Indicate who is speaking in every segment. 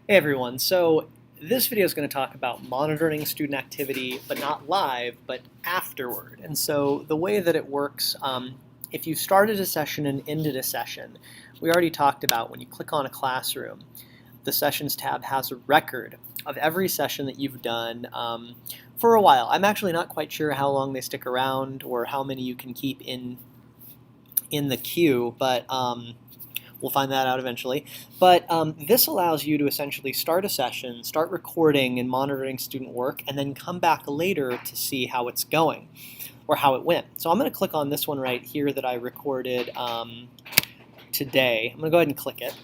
Speaker 1: Hey everyone, so this video is going to talk about monitoring student activity, but not live, but afterward. And so the way that it works, if you started a session and ended a session, we already talked about when you click on a classroom, the Sessions tab has a record of every session that you've done for a while. I'm actually not quite sure how long they stick around or how many you can keep in the queue, but we'll find that out eventually. But this allows you to essentially start a session, start recording and monitoring student work, and then come back later to see how it's going or how it went. So I'm going to click on this one right here that I recorded today. I'm going to go ahead and click it.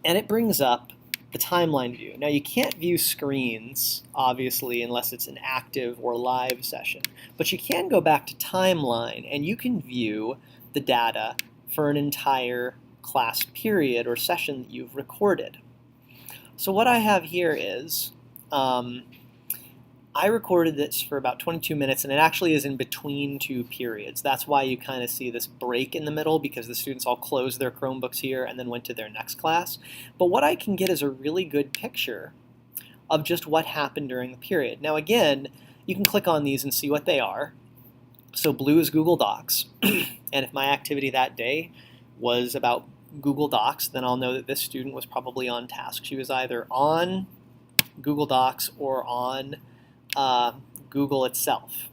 Speaker 1: And it brings up the timeline view. Now you can't view screens, obviously, unless it's an active or live session. But you can go back to timeline and you can view the data for an entire class period or session that you've recorded. So what I have here is, I recorded this for about 22 minutes, and it actually is in between two periods. That's why you kind of see this break in the middle, because the students all closed their Chromebooks here and then went to their next class. But what I can get is a really good picture of just what happened during the period. Now again, you can click on these and see what they are. So blue is Google Docs, and if my activity that day was about Google Docs, then I'll know that this student was probably on task. She was either on Google Docs or on Google itself.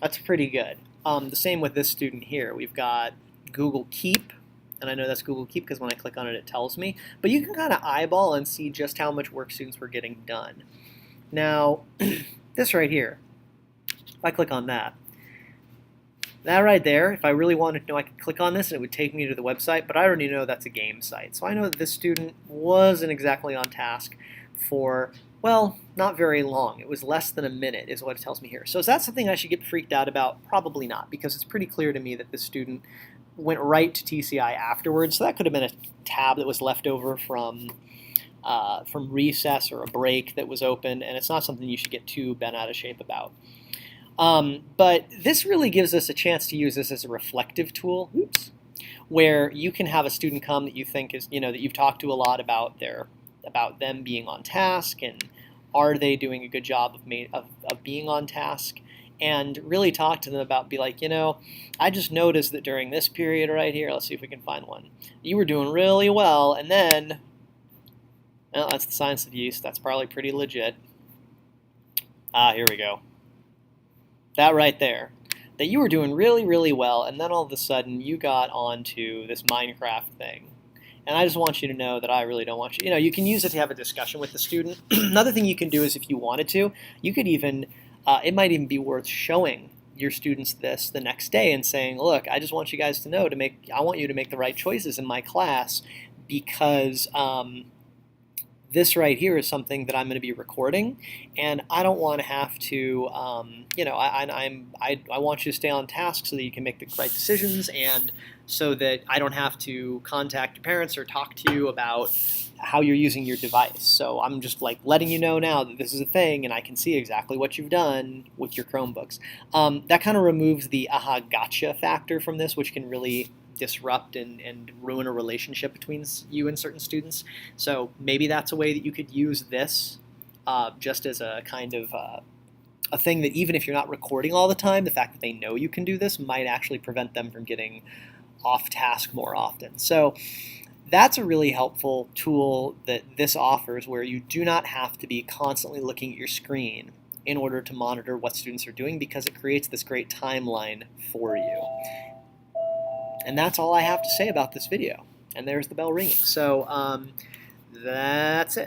Speaker 1: That's pretty good. The same with this student here. We've got Google Keep, and I know that's Google Keep because when I click on it, it tells me. But you can kind of eyeball and see just how much work students were getting done. Now, this right here, if I click on that, that right there, if I really wanted to know, I could click on this and it would take me to the website, but I already know that's a game site. So I know that this student wasn't exactly on task for, well, not very long. It was less than a minute is what it tells me here. So is that something I should get freaked out about? Probably not, because it's pretty clear to me that this student went right to TCI afterwards. So that could have been a tab that was left over from recess or a break that was open, and it's not something you should get too bent out of shape about. But this really gives us a chance to use this as a reflective tool, where you can have a student come that you think is, that you've talked to a lot about them being on task and are they doing a good job of being on task, and really talk to them about, be like, I just noticed that during this period right here, let's see if we can find one, you were doing really well, and then, well, that's the science of use, that's probably pretty legit. Here we go. That right there, that you were doing really, really well, and then all of a sudden you got onto this Minecraft thing. And I just want you to know that I really don't want you, you can use it to have a discussion with the student. Another thing you can do is, if you wanted to, you could even, it might even be worth showing your students this the next day and saying, look, I just want you guys to know I want you to make the right choices in my class, because this right here is something that I'm going to be recording, and I don't want to have to, I want you to stay on task so that you can make the right decisions, and so that I don't have to contact your parents or talk to you about how you're using your device. So I'm just like letting you know now that this is a thing, and I can see exactly what you've done with your Chromebooks. That kind of removes the aha gotcha factor from this, which can really disrupt and ruin a relationship between you and certain students. So maybe that's a way that you could use this just as a kind of a thing that, even if you're not recording all the time, the fact that they know you can do this might actually prevent them from getting off task more often. So that's a really helpful tool that this offers, where you do not have to be constantly looking at your screen in order to monitor what students are doing, because it creates this great timeline for you. And that's all I have to say about this video. And there's the bell ringing. So that's it.